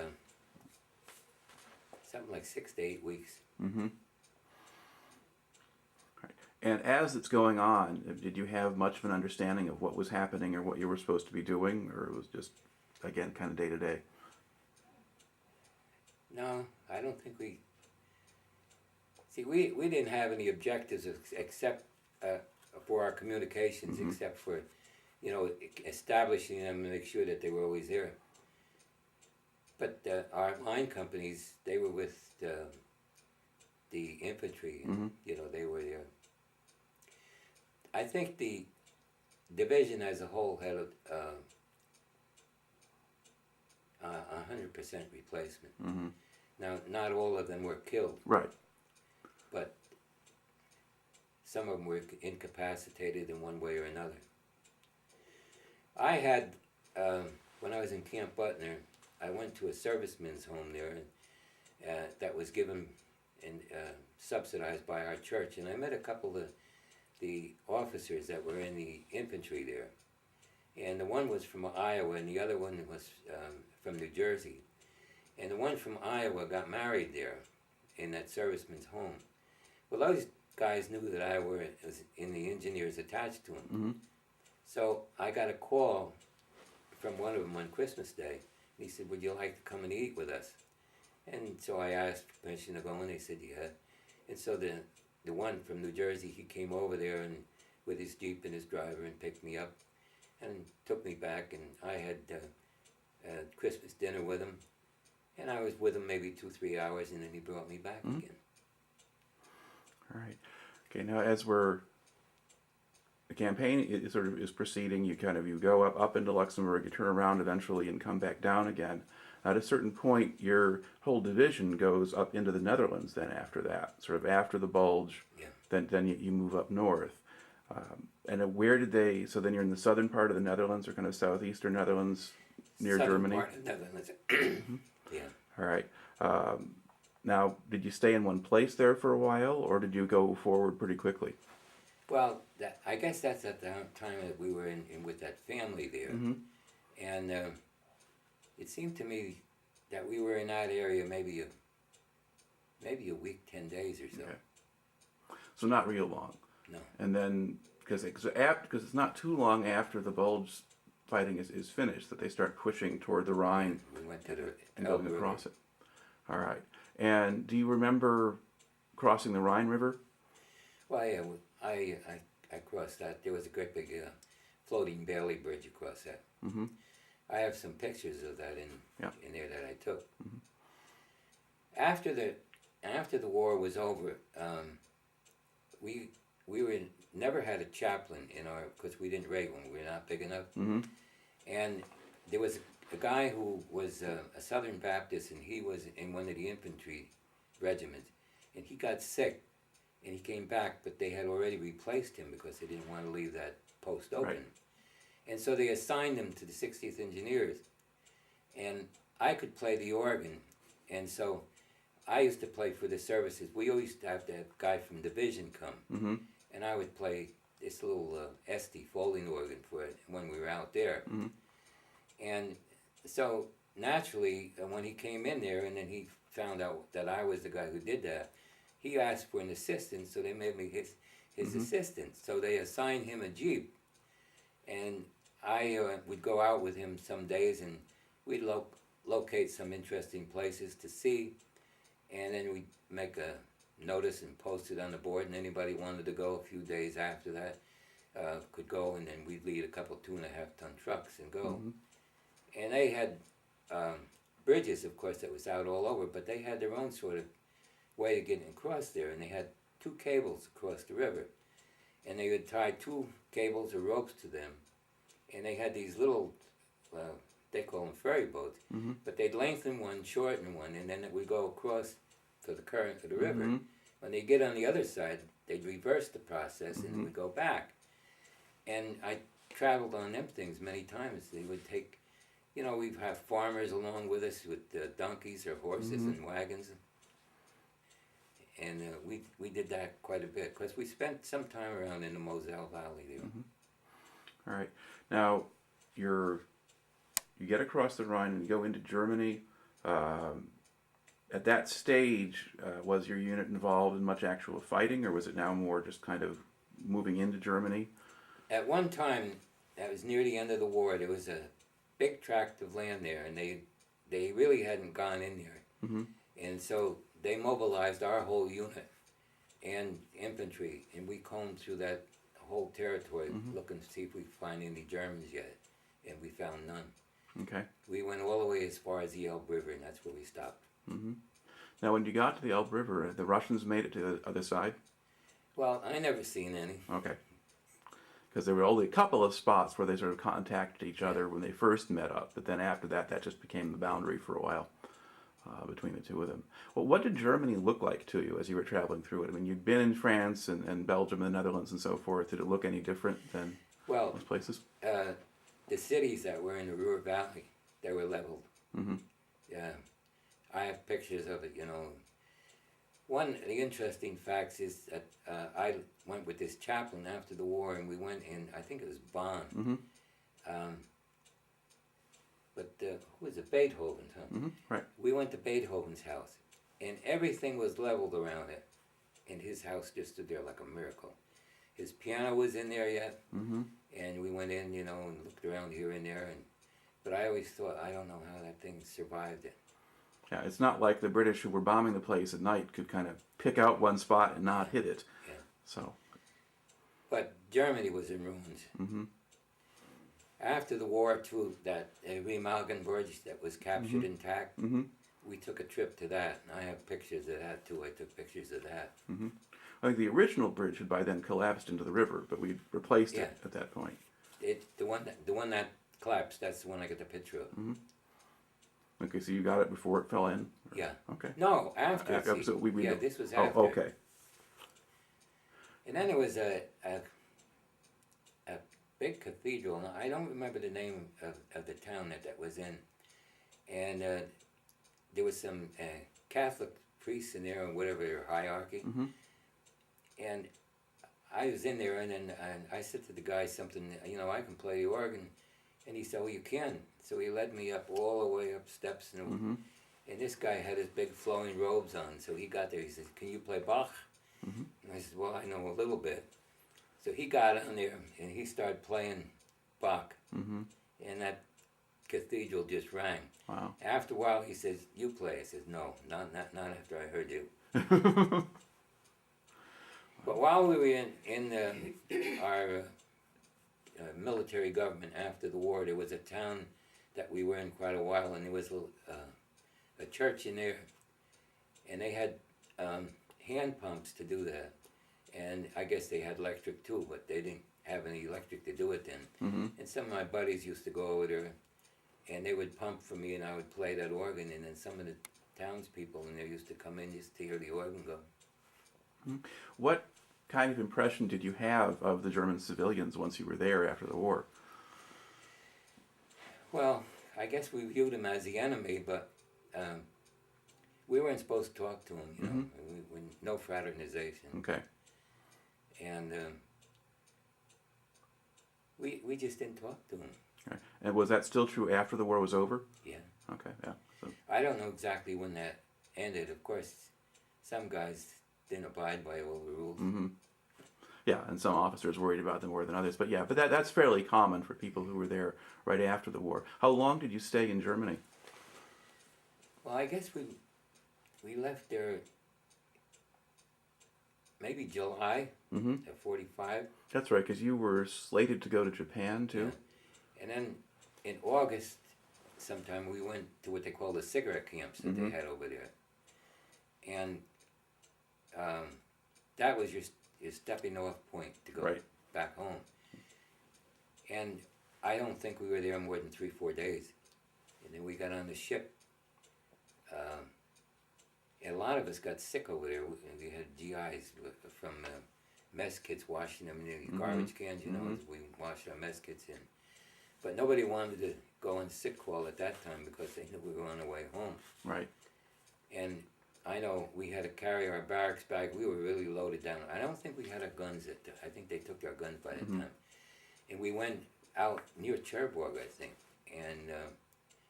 something like 6 to 8 weeks. Mm-hmm. Right. And as it's going on, did you have much of an understanding of what was happening or what you were supposed to be doing, or it was just, again, kind of day to day? No, I don't think we. See, we didn't have any objectives except for our communications, Mhm. except for, establishing them and make sure that they were always there. But our line companies, they were with the infantry, and Mhm. they were there. I think the division as a whole had a 100% replacement. Mm-hmm. Now, not all of them were killed, Right. but some of them were incapacitated in one way or another. I had, when I was in Camp Butner, I went to a servicemen's home there, and that was given and subsidized by our church, and I met a couple of the officers that were in the infantry there, and the one was from Iowa, and the other one was from New Jersey, and the one from Iowa got married there in that serviceman's home. Well, those guys knew that I was in the engineers attached to him. Mm-hmm. So I got a call from one of them on Christmas Day. And he said, "Would you like to come and eat with us?" And so I asked permission to go, and they said, "Yeah." And so the one from New Jersey, he came over there and with his Jeep and his driver and picked me up and took me back, and I had Christmas dinner with him. And I was with him maybe 2-3 hours, and then he brought me back Mhm. again. All right. Okay. Now, as the campaign is proceeding, you go up into Luxembourg, you turn around eventually, and come back down again. At a certain point, your whole division goes up into the Netherlands. Then after that, sort of after the Bulge, Yeah. then you move up north. And where did they? So then you're in the southern part of the Netherlands, or kind of southeastern Netherlands, near Southern Germany. part of Netherlands. Yeah. All right. Now, did you stay in one place there for a while, or did you go forward pretty quickly? Well, I guess that's at the time that we were in with that family there. Mm-hmm. And it seemed to me that we were in that area maybe a week, 10 days or so. Okay. So not real long. No. And then, because it's not too long after the Bulge fighting is finished that they start pushing toward the Rhine We went to the and Elbe going River. across it. All right. And do you remember crossing the Rhine River? Well, yeah, I crossed that. There was a great big floating Bailey bridge across that. Mm-hmm. I have some pictures of that in there that I took. Mhm. After the war was over, we never had a chaplain in our, because we didn't rate one. We were not big enough. Mm-hmm. And there was a guy who was a Southern Baptist, and he was in one of the infantry regiments, and he got sick, and he came back, but they had already replaced him because they didn't want to leave that post open. Right. And so they assigned him to the 60th Engineers, and I could play the organ, and so I used to play for the services. We always used to have a guy from division come, Mm-hmm. and I would play this little Esty folding organ for it when we were out there. Mm-hmm. And so naturally, when he came in there and then he found out that I was the guy who did that, he asked for an assistant, so they made me his assistant. So they assigned him a Jeep, and I would go out with him some days, and we'd locate some interesting places to see, and then we'd make a notice and post it on the board, and anybody wanted to go a few days after that could go, and then we'd lead a couple 2.5-ton trucks and go. And they had bridges, of course, that was out all over, but they had their own sort of way of getting across there, and they had 2 cables across the river, and they would tie 2 cables or ropes to them, and they had these little, they call them ferry boats, but they'd lengthen one, shorten one, and then it would go across to the current of the river. When they get on the other side, they'd reverse the process, and it would go back. And I traveled on them things many times. They would take, we'd have farmers along with us with donkeys or horses and wagons. And we did that quite a bit, because we spent some time around in the Moselle Valley there. All right. Now, you get across the Rhine and you go into Germany. At that stage, was your unit involved in much actual fighting, or was it now more just kind of moving into Germany? At one time, that was near the end of the war, there was a big tract of land there, and they really hadn't gone in there. And so they mobilized our whole unit and infantry, and we combed through that whole territory looking to see if we could find any Germans yet, and we found none. Okay. We went all the way as far as the Elbe River, and that's where we stopped. Now, when you got to the Elbe River, the Russians made it to the other side? Well, I never seen any. Okay. Because there were only a couple of spots where they sort of contacted each other when they first met up, but then after that, that just became the boundary for a while between the two of them. Well, what did Germany look like to you as you were traveling through it? I mean, you'd been in France and Belgium and the Netherlands and so forth. Did it look any different than those places? The cities that were in the Ruhr Valley, they were leveled. Yeah, I have pictures of it, One of the interesting facts is that I went with this chaplain after the war, and we went in, I think it was Bonn. But who was it? Beethoven's, huh? Right. We went to Beethoven's house, and everything was leveled around it, and his house just stood there like a miracle. His piano was in there yet, and we went in, and looked around here and there, but I always thought, I don't know how that thing survived it. Yeah, it's not like the British who were bombing the place at night could kind of pick out one spot and not hit it. Yeah. So. But Germany was in ruins. After the war, too, that Remagen Bridge that was captured intact, we took a trip to that, and I have pictures of that too. I took pictures of that. I think the original bridge had by then collapsed into the river, but we replaced it at that point. The one that collapsed, that's the one I got the picture of. Okay, so you got it before it fell in? Or, Yeah. Okay. No, after. So this was after. Oh, okay. And then there was a big cathedral. Now, I don't remember the name of the town that was in. And there was some Catholic priests in there, and whatever their hierarchy. And I was in there, and I said to the guy something, I can play the organ. And he said, well, you can. So he led me up all the way up steps. And this guy had his big flowing robes on. So he got there. He said, can you play Bach? And I said, well, I know a little bit. So he got on there, and he started playing Bach. And that cathedral just rang. Wow. After a while, he says, you play. I said, no, not after I heard you. But while we were in our military government after the war, there was a town that we were in quite a while, and there was a church in there, and they had hand pumps to do that, and I guess they had electric too, but they didn't have any electric to do it then. And some of my buddies used to go over there, and they would pump for me, and I would play that organ, and then some of the townspeople in there used to come in just to hear the organ go. What kind of impression did you have of the German civilians once you were there after the war? Well, I guess we viewed them as the enemy, but we weren't supposed to talk to them, no fraternization. Okay. And we just didn't talk to them. Okay. And was that still true after the war was over? Yeah. Okay, yeah. So. I don't know exactly when that ended. Of course, some guys didn't abide by all the rules. Mm-hmm. Yeah, and some officers worried about them more than others. But yeah, but that's fairly common for people who were there right after the war. How long did you stay in Germany? Well, I guess we left there maybe July Mm-hmm. of 45. That's right, because you were slated to go to Japan too. Yeah. And then in August, sometime we went to what they call the cigarette camps that Mhm. they had over there. And that was your stepping off point to go Right. back home. And I don't think we were there more than 3-4 days. And then we got on the ship. And a lot of us got sick over there. We had GIs from mess kits washing them in the garbage cans, you know, Mhm. we washed our mess kits in. But nobody wanted to go on sick call at that time because they knew we were on our way home. Right. And I know we had to carry our barracks bag. We were really loaded down. I don't think we had our guns I think they took our guns by that time. And we went out near Cherbourg, I think. And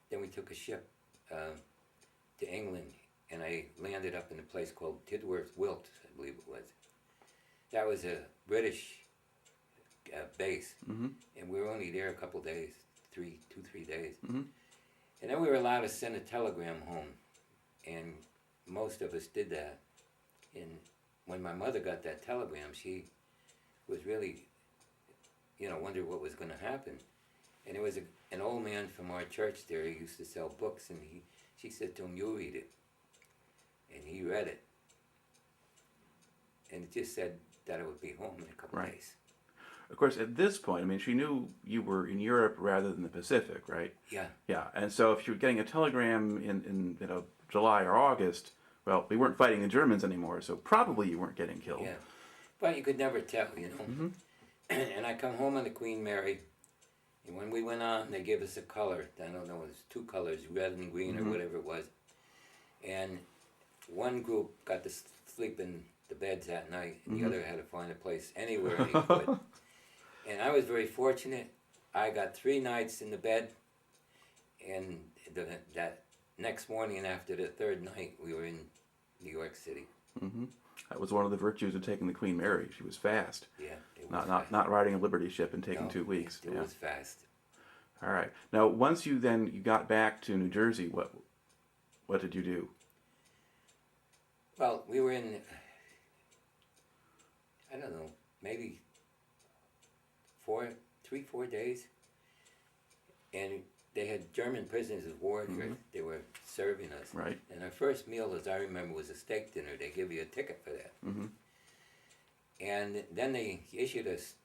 then we took a ship to England. And I landed up in a place called Tidworth Wilt, I believe it was. That was a British base. Mm-hmm. And we were only there a couple days, 3 days. Mm-hmm. And then we were allowed to send a telegram home. And most of us did that. And when my mother got that telegram, she was really, wondered what was going to happen. And it was an old man from our church there. He used to sell books, and she said to him, "You read it." And he read it. And it just said that I would be home in a couple Right. days. Of course, at this point, I mean, she knew you were in Europe rather than the Pacific, right? Yeah. Yeah, and so if you were getting a telegram in July or August, well, we weren't fighting the Germans anymore, so probably you weren't getting killed. Yeah. But you could never tell, you know. Mm-hmm. And I come home on the Queen Mary, and when we went on, they gave us a color. I don't know, it was 2 colors, red and green or whatever it was. And one group got to sleep in the beds that night, and the other had to find a place anywhere they could. And I was very fortunate. I got 3 nights in the bed, and that next morning after the 3rd night, we were in New York City. Mm-hmm. That was one of the virtues of taking the Queen Mary. She was fast. Yeah, it was Not fast. not riding a Liberty ship and taking No, 2 weeks. It Yeah. was fast. All right. Now, once you got back to New Jersey, what did you do? Well, we were in, I don't know, maybe 4 days, and they had German prisoners of war here. They were serving us. Right. And our first meal, as I remember, was a steak dinner. They give you a ticket for that. Mm-hmm. And then they issued us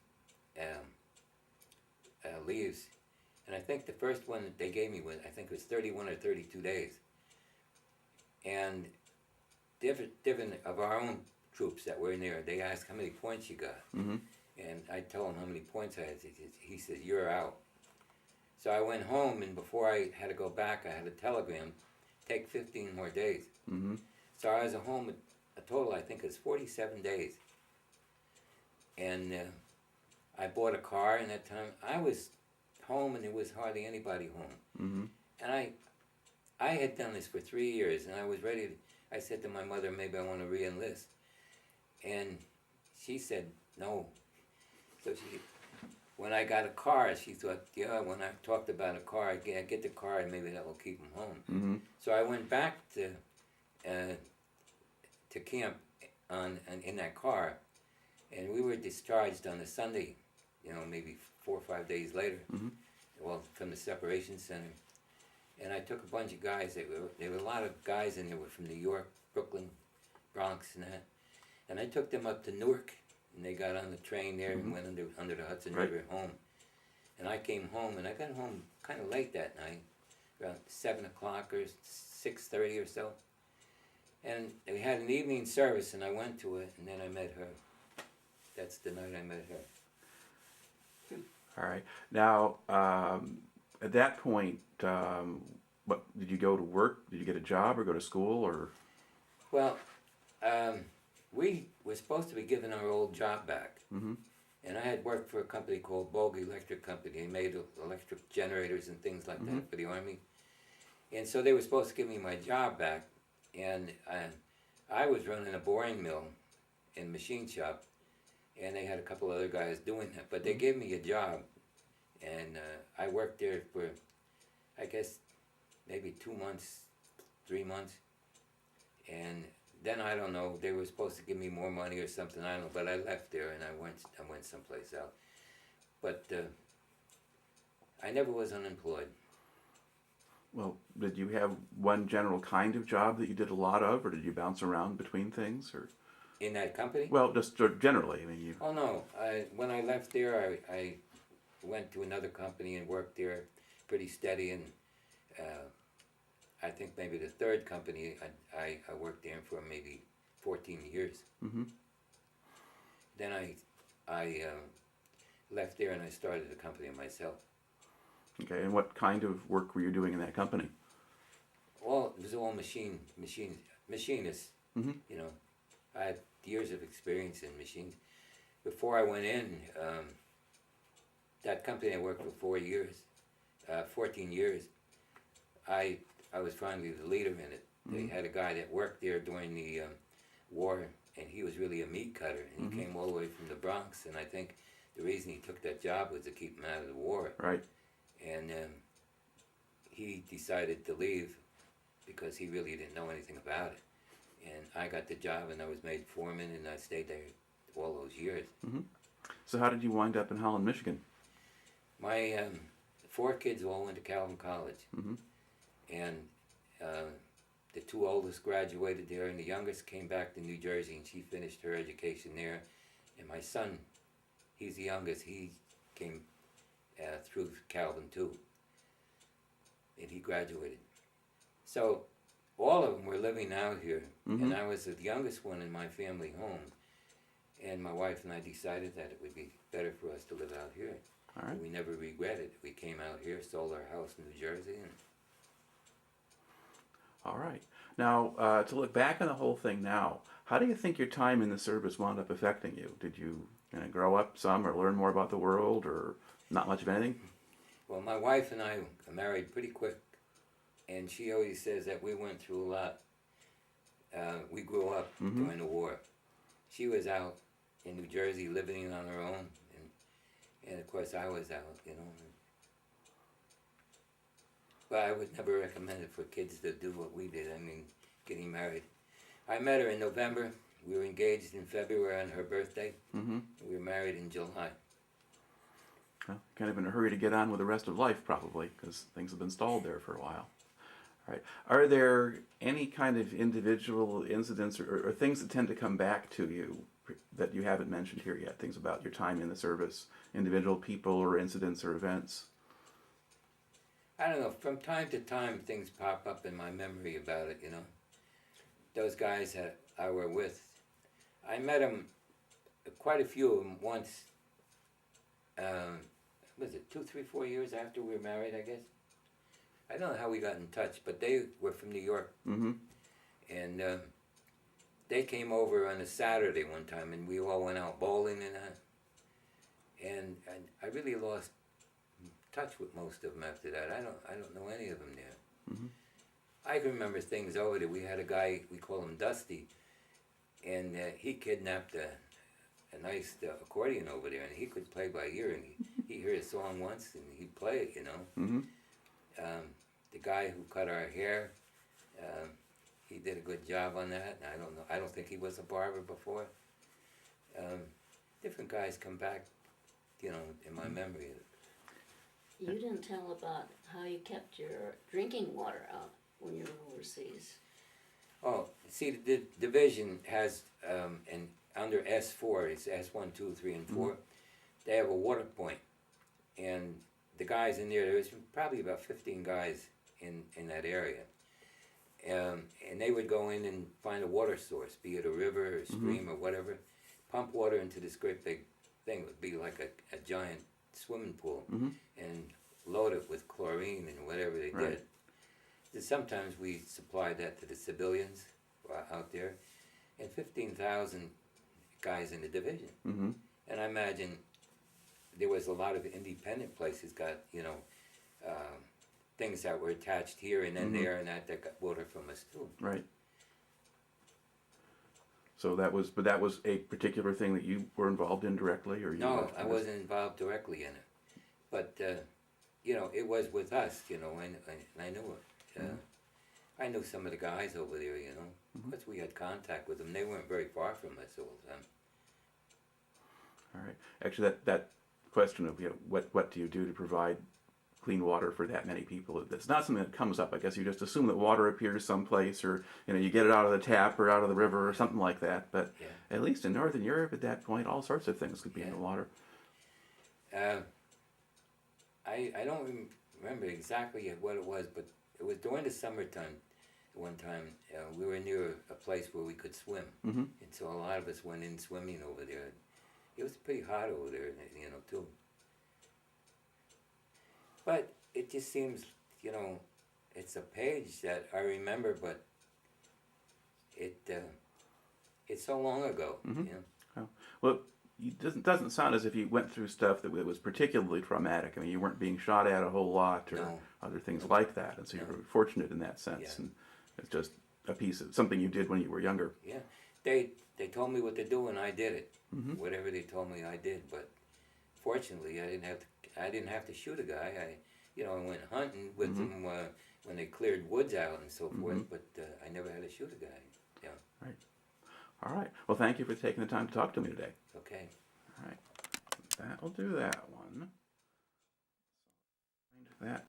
leaves, and I think the first one that they gave me was, I think it was 31 or 32 days. And different of our own troops that were in there, they asked how many points you got. Mm-hmm. And I told him how many points I had. He said, "You're out." So I went home, and before I had to go back, I had a telegram, take 15 more days. Mm-hmm. So I was at home a total, I think it was 47 days. And I bought a car, and that time I was home, and there was hardly anybody home. Mm-hmm. And I had done this for 3 years, and I was ready to, I said to my mother, maybe I want to re-enlist. And she said, no. So when I got a car, she thought, yeah, when I talked about a car, I get the car, and maybe that will keep him home. Mm-hmm. So I went back to camp in that car, and we were discharged on a Sunday, maybe 4 or 5 days later, well, from the separation center. And I took a bunch of guys. There were a lot of guys in there were from New York, Brooklyn, Bronx, and that. And I took them up to Newark, and they got on the train there and went under the Hudson Right. River home. And I came home, and I got home kind of late that night, around 7 o'clock or 6:30 or so. And we had an evening service, and I went to it, and then I met her. That's the night I met her. All right. Now, at that point, what did you go to work? Did you get a job or go to school or? Well, we were supposed to be given our old job back. Mm-hmm. And I had worked for a company called Bogue Electric Company. They made electric generators and things like that for the Army. And so they were supposed to give me my job back. And I was running a boring mill in machine shop, and they had a couple other guys doing that. But they gave me a job, and I worked there for, I guess, maybe 2 months, 3 months, and then I don't know. They were supposed to give me more money or something. I don't know, but I left there and I went someplace else. But I never was unemployed. Well, did you have one general kind of job that you did a lot of, or did you bounce around between things, or? In that company? Well, just generally. I mean, you. Oh no! When I left there, I went to another company and worked there, pretty steady, and I think maybe the third company I worked there for maybe 14 years. Mm-hmm. Then I left there and I started a company myself. Okay, and what kind of work were you doing in that company? Well, it was all machinists. Mm-hmm. You know, I had years of experience in machines. Before I went in, that company I worked for 14 years, I was finally the leader in it. They had a guy that worked there during the war, and he was really a meat cutter, and he came all the way from the Bronx, and I think the reason he took that job was to keep him out of the war. Right. And he decided to leave because he really didn't know anything about it. And I got the job, and I was made foreman, and I stayed there all those years. Mm-hmm. So how did you wind up in Holland, Michigan? My 4 kids all went to Calvin College. Mm-hmm. And the 2 oldest graduated there, and the youngest came back to New Jersey, and she finished her education there. And my son, he's the youngest, he came through Calvin too, and he graduated. So all of them were living out here, and I was the youngest one in my family home. And my wife and I decided that it would be better for us to live out here. All right. We never regretted it. We came out here, sold our house in New Jersey, and All right. Now, to look back on the whole thing now, how do you think your time in the service wound up affecting you? Did you grow up some or learn more about the world, or not much of anything? well, my wife and I married pretty quick, and she always says that we went through a lot. We grew up during the war. She was out in New Jersey living on her own, and of course I was out, you know. But I would never recommend it for kids to do what we did. I mean, getting married. I met her in November. We were engaged in February on her birthday. Mm-hmm. We were married in July. Well, kind of in a hurry to get on with the rest of life, probably, because things have been stalled there for a while. All right. Are there any kind of individual incidents or things that tend to come back to you that you haven't mentioned here yet? Things about your time in the service, individual people or incidents or events? I don't know, from time to time things pop up in my memory about it, you know. Those guys that I were with, I met them, quite a few of them once, was it 2, 3, 4 years after we were married, I guess? I don't know how we got in touch, but they were from New York. Mm-hmm. And they came over on a Saturday one time, and we all went out bowling and that. And I really lost touch with most of them after that. I don't know any of them there. Mm-hmm. I can remember things over there. We had a guy, we call him Dusty, and he kidnapped a nice accordion over there, and he could play by ear, and he heard a song once, and he'd play it, you know. Mm-hmm. The guy who cut our hair, he did a good job on that, and I don't think he was a barber before. Different guys come back, you know, in my memory. You didn't tell about how you kept your drinking water out when you were overseas. Oh, see, the division has, and under S4, it's S1, 2, 3, and 4, they have a water point. And the guys in there's probably about 15 guys in that area. And they would go in and find a water source, be it a river or stream or whatever, pump water into this great big thing. It would be like a giant swimming pool, and load it with chlorine and whatever they did. And sometimes we supplied that to the civilians out there, and 15,000 guys in the division. Mm-hmm. And I imagine there was a lot of independent places got, you know, things that were attached here and then there and that got water from us too. Right. So but that was a particular thing that you were involved in directly, or you? No, worked I with? wasn't involved directly in it, but you know, it was with us. You know, and I knew it. I knew some of the guys over there. You know, of course we had contact with them. They weren't very far from us all the time. All right. Actually, that question of what do you do to provide clean water for that many people? It's not something that comes up. I guess you just assume that water appears someplace, or you get it out of the tap or out of the river or something like that. But Yeah. at least in Northern Europe, at that point, all sorts of things could be in the water. I don't remember exactly what it was, but it was during the summertime. One time we were near a place where we could swim, and so a lot of us went in swimming over there. It was pretty hot over there, too. But it just seems, it's a page that I remember, but it's so long ago. Oh. Well, it doesn't sound as if you went through stuff that was particularly traumatic. I mean, you weren't being shot at a whole lot or No. other things like that, and so you were fortunate in that sense. Yeah. And it's just a piece of something you did when you were younger. Yeah, they told me what to do and I did it. Whatever they told me, I did. But fortunately, I didn't have to shoot a guy. I went hunting with them when they cleared woods out and so forth. But I never had to shoot a guy. Yeah. Right. All right. Well, thank you for taking the time to talk to me today. Okay. All right. That'll do that one. Find that